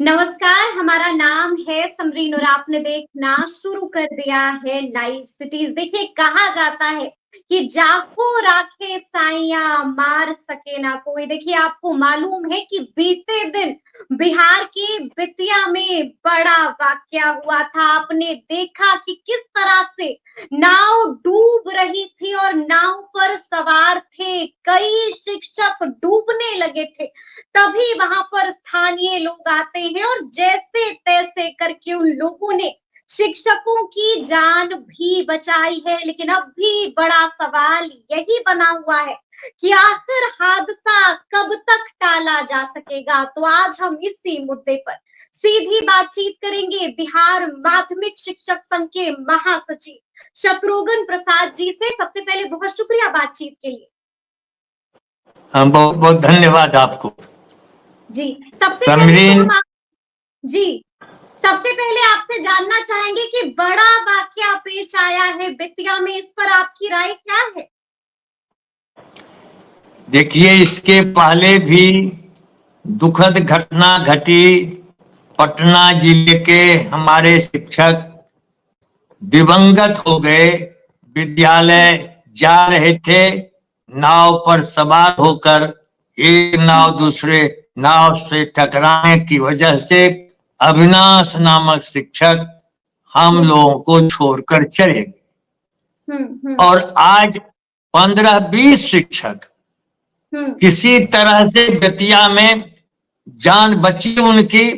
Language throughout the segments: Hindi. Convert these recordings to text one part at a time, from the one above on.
नमस्कार, हमारा नाम है समरीन और आपने देखना शुरू कर दिया है लाइव सिटीज। देखिए, कहा जाता है कि जाको राखे साइयां मार सके ना कोई। देखिए, आपको मालूम है कि बीते दिन बिहार की बेतिया में बड़ा वाकया हुआ था। आपने देखा कि किस तरह से नाव डूब रही थी और नाव पर सवार थे कई शिक्षक डूबने लगे थे। तभी वहां पर स्थानीय लोग आते हैं और जैसे तैसे करके उन लोगों ने शिक्षकों की जान भी बचाई है। लेकिन अब भी बड़ा सवाल यही बना हुआ है कि आखिर हादसा कब तक टाला जा सकेगा। तो आज हम इसी मुद्दे पर सीधी बातचीत करेंगे बिहार माध्यमिक शिक्षक संघ के महासचिव शत्रुघ्न प्रसाद जी से। सबसे पहले बहुत शुक्रिया बातचीत के लिए। हाँ, बहुत बहुत धन्यवाद आपको जी, सबसे पहले तो समरीन। हम जी सबसे पहले आपसे जानना चाहेंगे कि बड़ा वाकया पेश आया है बेतिया में, इस पर आपकी राय क्या है? देखिए, इसके पहले भी दुखद घटना घटी। पटना जिले के हमारे शिक्षक दिवंगत हो गए। विद्यालय जा रहे थे, नाव पर सवार होकर एक नाव दूसरे नाव से टकराने की वजह से अविनाश नामक शिक्षक हम लोगों को छोड़कर चले गए। और आज 15-20 शिक्षक किसी तरह से बेतिया में जान बची उनकी।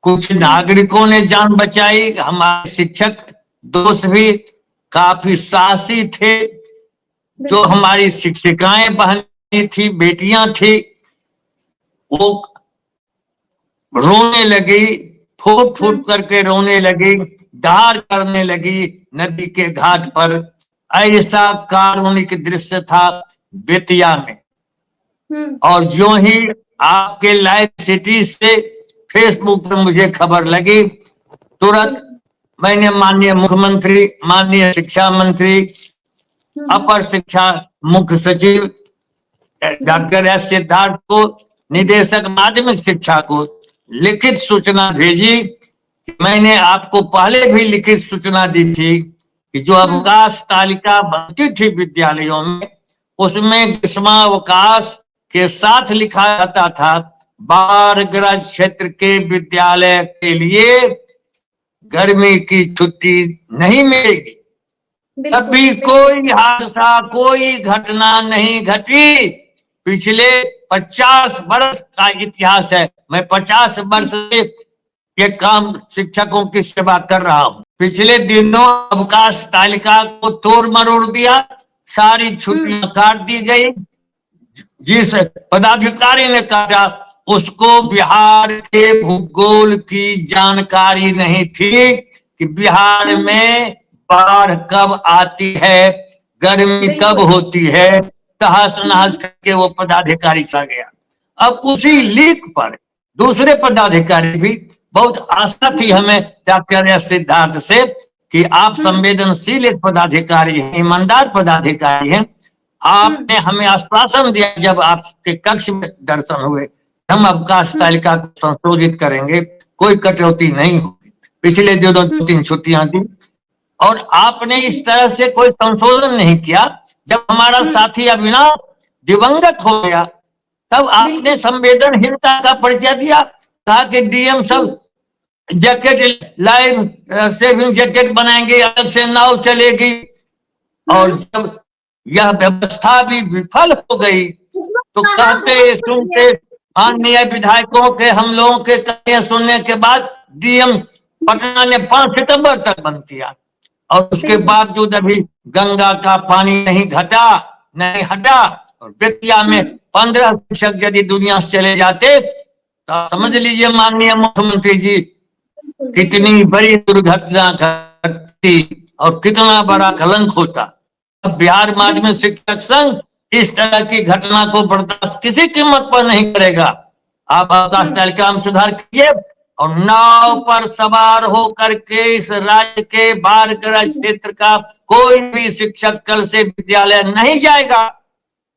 कुछ नागरिकों ने जान बचाई। हमारे शिक्षक दोस्त भी काफी साहसी थे। जो हमारी शिक्षिकाएं बहनें थी, बेटियां थी, वो रोने लगी, फूट फूट करके रोने लगी, डार करने लगी नदी के घाट पर। ऐसा कारुणिक दृश्य था बेतिया में। और जो ही आपके लाइव सिटी से फेसबुक पर मुझे खबर लगी, तुरंत मैंने माननीय मुख्यमंत्री, माननीय शिक्षा मंत्री, अपर शिक्षा मुख्य सचिव डॉक्टर एस सिद्धार्थ को, निदेशक माध्यमिक शिक्षा को लिखित सूचना भेजी। मैंने आपको पहले भी लिखित सूचना दी थी कि जो अवकाश तालिका बनती थी विद्यालयों में, उसमें ग्रीष्मावकाश के साथ लिखा जाता था बाढ़ग्रस्त क्षेत्र के विद्यालय के लिए गर्मी की छुट्टी नहीं मिलेगी। कभी कोई हादसा, कोई घटना नहीं घटी। पिछले 50 वर्ष का इतिहास है। मैं 50 वर्ष से ये काम शिक्षकों की सेवा कर रहा हूँ। पिछले दिनों अवकाश तालिका को तोड़ मरोड़ दिया, सारी छुट्टियां काट दी गई। जिस पदाधिकारी ने काटा उसको बिहार के भूगोल की जानकारी नहीं थी कि बिहार में बाढ़ कब आती है, गर्मी कब होती है। तहस नहस करके वो पदाधिकारी सा गया। अब उसी लीक पर दूसरे पदाधिकारी भी, बहुत आशा थी हमें डॉक्टर एस सिद्धार्थ से कि आप संवेदनशील एक पदाधिकारी हैं, ईमानदार पदाधिकारी हैं। आपने हमें आश्वासन दिया जब आपके कक्ष में दर्शन हुए, हम अवकाश तालिका को संशोधित करेंगे, कोई कटौती नहीं होगी। पिछले 2-3 छुट्टियां दी और आपने इस तरह से कोई संशोधन नहीं किया। जब हमारा साथी अविनाश दिवंगत हो गया, तब आपने संवेदनहीनता का परिचय दिया। कहा कि डीएम सब जैकेट, लाइव सेविंग जैकेट बनाएंगे, अलग से नाव चलेगी। और जब यह व्यवस्था भी विफल हो गई तो कहते सुनते माननीय विधायकों के, हम लोगों के कहने सुनने के बाद डीएम पटना ने 5 सितंबर तक बंद किया। और उसके बावजूद अभी गंगा का पानी नहीं घटा, नहीं हटा। और बेतिया में 15 शिक्षक यदि दुनिया से चले जाते तो समझ लीजिए माननीय मुख्यमंत्री जी, कितनी बड़ी दुर्घटना घटती और कितना बड़ा कलंक होता। अब बिहार माध्यमिक शिक्षक संघ इस तरह की घटना को बर्दाश्त किसी कीमत पर नहीं करेगा। आप अवकाश तालिका में सुधार कीजिए और नाव पर सवार होकर के इस राज्य के बाढ़ग्रस्त क्षेत्र का कोई भी शिक्षक कल से विद्यालय नहीं जाएगा।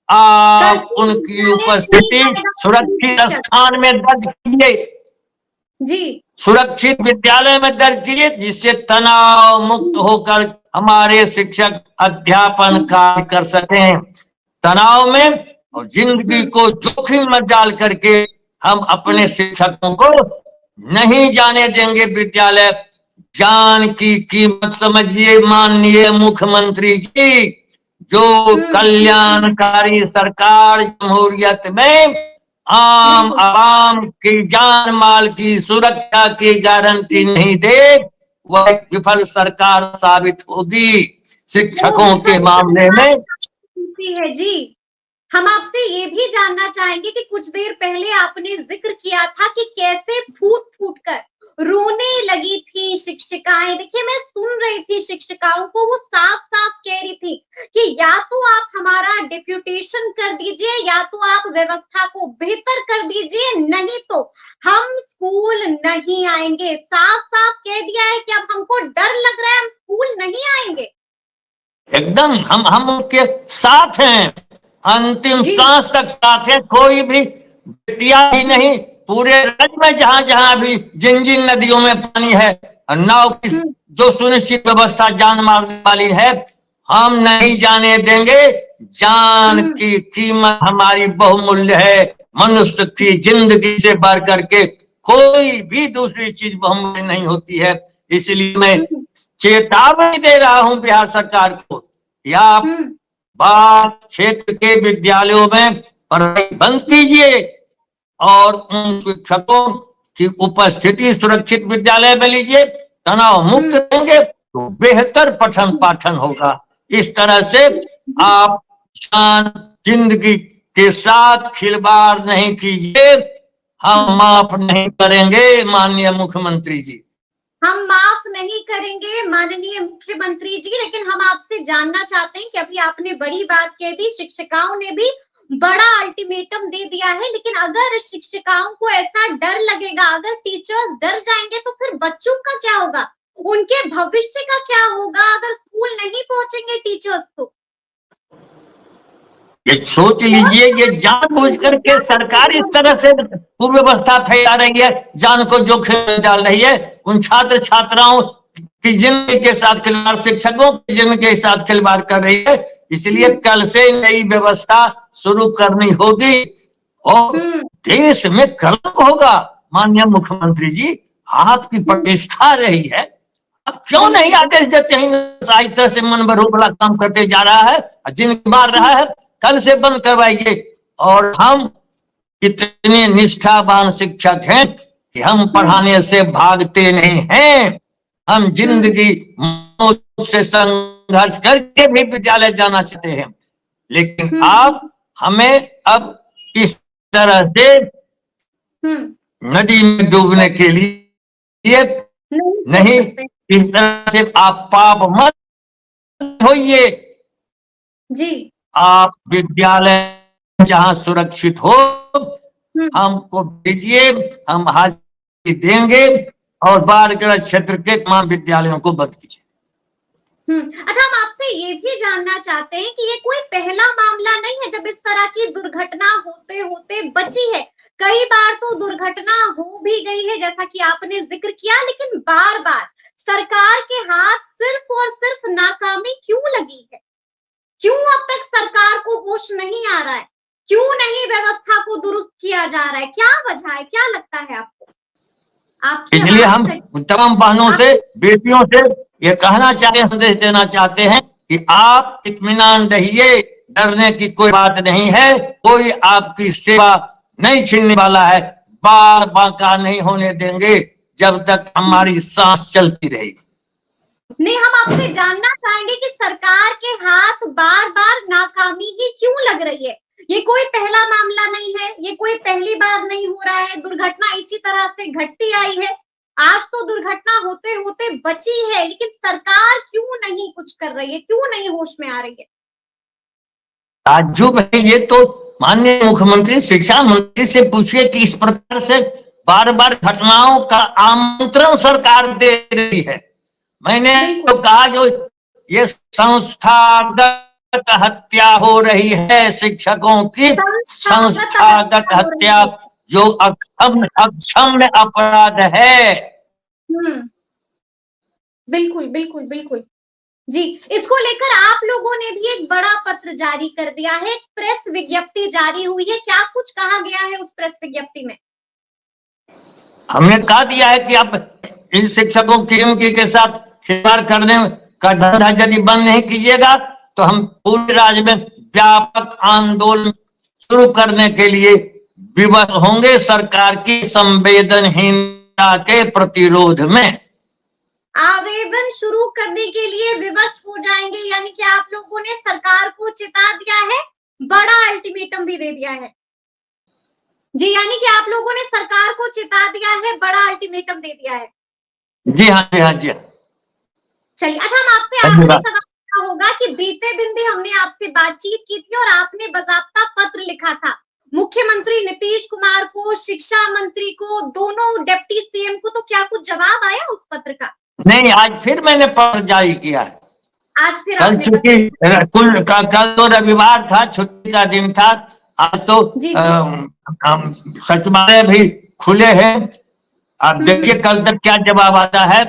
आप उनकी उपस्थिति सुरक्षित स्थान में दर्ज कीजिए। जी। सुरक्षित विद्यालय में दर्ज कीजिए, जिससे तनाव मुक्त होकर हमारे शिक्षक अध्यापन कार्य कर सकें। तनाव में और जिंदगी को जोखिम में डाल करके हम अपने शिक्षकों को नहीं जाने देंगे विद्यालय। ज्ञान की कीमत समझिए माननीय मुख्यमंत्री जी, जो कल्याणकारी सरकार जमहूरियत में आम बिल्कुल। आवाम की जान माल की सुरक्षा की गारंटी नहीं दे, वह एक विफल सरकार साबित होगी। वो शिक्षकों के विफल मामले में सरकार है जी। हम आपसे ये भी जानना चाहेंगे कि कुछ देर पहले आपने जिक्र किया था कि कैसे फूट-फूट कर रोने लगी थी शिक्षिकाएँ। देखिए, मैं सुन रही थी शिक्षिकाओं को, वो साफ-साफ कह रही थी कि या तो आप हमारा डेप्यूटेशन कर दीजिए, या तो आप व्यवस्था को बेहतर कर दीजिए, नहीं तो हम स्कूल नहीं आएँगे। साफ-साफ कह दिया है कि अब हमको डर लग रहा है, हम स्कूल नहीं आएँगे। एकदम हम उनके साथ हैं, अंतिम जी। सांस तक साथ हैं। कोई भी बेटिया ही नहीं, पूरे राज्य में जहां जहां भी जिन जिन नदियों में पानी है, नाव की हुँ, जो सुनिश्चित व्यवस्था जान मारने वाली है, हम नहीं जाने देंगे। जान हुँ, की कीमत हमारी बहुमूल्य है। मनुष्य की जिंदगी से बढ़ करके कोई भी दूसरी चीज बहुमूल्य नहीं होती है। इसलिए मैं हुँ, चेतावनी दे रहा हूं बिहार सरकार को, या हुँ, बात क्षेत्र के विद्यालयों में पढ़ाई बंद कीजिए और उन शिक्षकों की उपस्थिति सुरक्षित विद्यालय में लीजिए। तनाव मुक्त हुँ, रहेंगे तो बेहतर पठन पाठन होगा। इस तरह से आप जान जिंदगी के साथ खिलवाड़ नहीं कीजिए। हम माफ नहीं करेंगे माननीय मुख्यमंत्री जी। हम माफ नहीं करेंगे माननीय मुख्यमंत्री जी, लेकिन हम आपसे जानना चाहते हैं कि अभी आपने बड़ी बात कह दी, शिक्षिकाओं ने भी बड़ा अल्टीमेटम दे दिया है, लेकिन अगर शिक्षिकाओं को ऐसा डर लगेगा, अगर टीचर्स डर जाएंगे तो फिर बच्चों का क्या होगा? उनके भविष्य का क्या होगा अगर स्कूल नहीं पहुंचेंगे टीचर्स तो? ये सोच बहुत लीजिए, ये जानबूझ करके समस्या सरकार इस तरह होगी। से कुव्यवस्था फैला रही है, जान को जोखिम में डाल रही है। उन छात्र छात्राओं की जिंदगी के साथ खिलवाड़, शिक्षकों की जिंदगी के साथ खिलवाड़ कर रही है। इसलिए हुँ, कल से नई व्यवस्था शुरू करनी होगी और हुँ, देश में कलंक होगा। माननीय मुख्यमंत्री जी, आपकी हुँ, प्रतिष्ठा रही है, अब क्यों नहीं बिल्कुल, आदेश देते हैं? साहित्य से मन भरोबला काम करते जा रहा है, जिनकी मार रहा है, कल से बंद करवाइए। और हम इतने निष्ठावान शिक्षक हैं कि हम हुँ, पढ़ाने से भागते नहीं हैं। हम हुँ, जिंदगी मौत से संघर्ष करके भी विद्यालय जाना चाहते हैं। लेकिन हुँ, आप हमें अब इस तरह से हुँ, नदी में डूबने के लिए नहीं छोड़ नहीं, सकते। इस तरह से आप पाप मत होइए। जी। आप विद्यालय जहां सुरक्षित हो हुँ, हमको भेजिए, हम हाजिरी देंगे और बाढ़ग्रस्त क्षेत्र के तमाम विद्यालयों को बंद कीजिए। अच्छा, हम आपसे ये भी जानना चाहते हैं कि ये कोई पहला मामला नहीं है जब इस तरह की दुर्घटना होते-होते बची है। कई बार तो दुर्घटना हो भी गई है जैसा कि आपने ज़िक्र किया, लेकिन बार-बार सरकार के हाथ सिर्फ़ और सिर्फ़ नाकामी क्यों लगी है? क्यों अब तक सरकार को होश नहीं आ रहा है? क्यों नहीं व्यवस्था को दुरुस्त किया जा रहा है? क्या वजह है? क्या लगता है आपको? आपकी इसलिए आवाज़ हम कट तमाम बहनों आप से, बेटियों से ये कहना चाहते हैं, संदेश देना चाहते हैं कि आप इत्मीनान रहिए, डरने की कोई बात नहीं है। कोई आपकी सेवा नहीं छीनने वाला है। बार बांका नहीं होने देंगे जब तक हमारी सांस चलती रहेगी। नहीं, हम आपसे जानना चाहेंगे कि सरकार के हाथ बार-बार नाकामी ही क्यों लग रही है? ये कोई पहला मामला नहीं है, ये कोई पहली बार नहीं हो रहा है, दुर्घटना इसी तरह से घटती आई है। आज तो दुर्घटना होते-होते बची है, लेकिन सरकार क्यों नहीं कुछ कर रही है? क्यों नहीं होश में आ रही है? ताज्जुब है ये तो। माननीय मुख्यमंत्री, शिक्षा मंत्री से पूछिए कि इस प्रकार से बार बार घटनाओं का आमंत्रण सरकार दे रही है। मैंने तो बिल्कुल, कहा, जो ये संस्थागत हत्या हो रही है शिक्षकों की, संस्थागत संस्थागत हत्या हो रही हत्या है। जो अक्षम्य अपराध है। बिल्कुल बिल्कुल बिल्कुल जी। इसको लेकर आप लोगों ने भी एक बड़ा पत्र जारी कर दिया है, एक प्रेस विज्ञप्ति जारी हुई है, क्या कुछ कहा गया है उस प्रेस विज्ञप्ति में? हमने कहा दिया है कि अब इन शिक्षकों की के साथ खिलवाड़ करने का धंधा यदि बंद नहीं कीजिएगा तो हम पूरे राज्य में व्यापक आंदोलन शुरू करने के लिए विवश होंगे सरकार की संवेदनहीनता के प्रतिरोध में। आवेदन शुरू करने के लिए विवश हो जाएंगे, यानी कि आप लोगों ने सरकार को चिता दिया है, बड़ा अल्टीमेटम भी दे दिया है जी, यानी कि आप लोगों ने सरकार को चिता दिया है, बड़ा अल्टीमेटम दे दिया है। जी हाँ, जी हाँ, जी हाँ। चलिए, अच्छा हम आपसे आखिरी सवाल होगा कि बीते दिन भी हमने आपसे बातचीत की थी और आपने बाकायदा पत्र लिखा था मुख्यमंत्री नीतीश कुमार को, शिक्षा मंत्री को, दोनों डिप्टी सीएम को, तो क्या कुछ जवाब आया उस पत्र का? नहीं, आज फिर मैंने पत्र जारी किया है। आज फिर कल छुट्टी, कल तो रविवार था, छुट्टी का दिन था। आज तो सचिवालय भी खुले हैं। आप देखिए कल तक क्या जवाब आता है।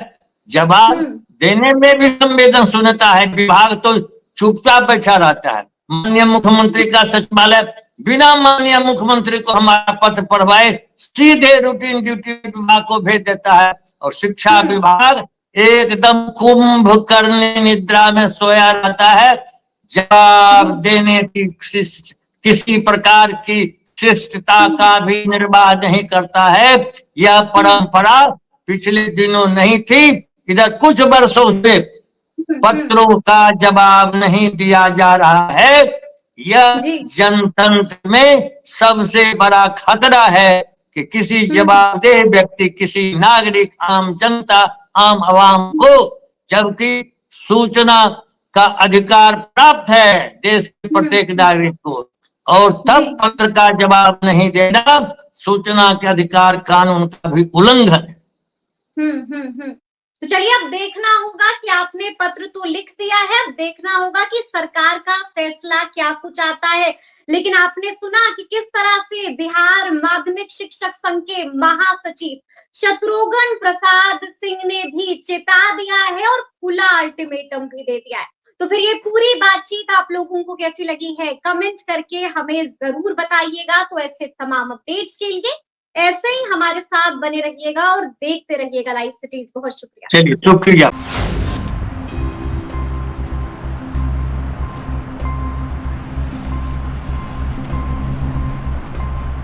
जवाब देने में भी संवेदन सुनता है विभाग, तो चुपचाप बैठा रहता है। माननीय मुख्यमंत्री का सचिवालय बिना माननीय मुख्यमंत्री को हमारा पत्र पढ़वाए सीधे रूटीन ड्यूटी विभाग को भेज देता है, और शिक्षा विभाग एकदम कुंभकर्ण निद्रा में सोया रहता है। जवाब देने की किसी प्रकार की शिष्टता का भी निर्वाह नहीं करता है। यह परंपरा पिछले दिनों नहीं थी। इधर कुछ वर्षों से पत्रों का जवाब नहीं दिया जा रहा है। यह जनतंत्र में सबसे बड़ा खतरा है कि किसी जवाबदेह व्यक्ति, किसी नागरिक, आम जनता, आम आवाम को, जबकि सूचना का अधिकार प्राप्त है देश के प्रत्येक नागरिक को, और तब पत्र का जवाब नहीं देना सूचना के अधिकार कानून का भी उल्लंघन है। तो चलिए, अब देखना होगा कि आपने पत्र तो लिख दिया है, अब देखना होगा कि सरकार का फैसला क्या कुछ आता है। लेकिन आपने सुना कि किस तरह से बिहार माध्यमिक शिक्षक संघ के महासचिव शत्रुघ्न प्रसाद सिंह ने भी चिता दिया है और खुला अल्टीमेटम भी दे दिया है। तो फिर ये पूरी बातचीत आप लोगों को कैसी लगी है, कमेंट करके हमें जरूर बताइएगा। तो ऐसे तमाम अपडेट्स के लिए ऐसे ही हमारे साथ बने रहिएगा और देखते रहिएगा लाइव सिटीज। बहुत शुक्रिया। चलिए, शुक्रिया।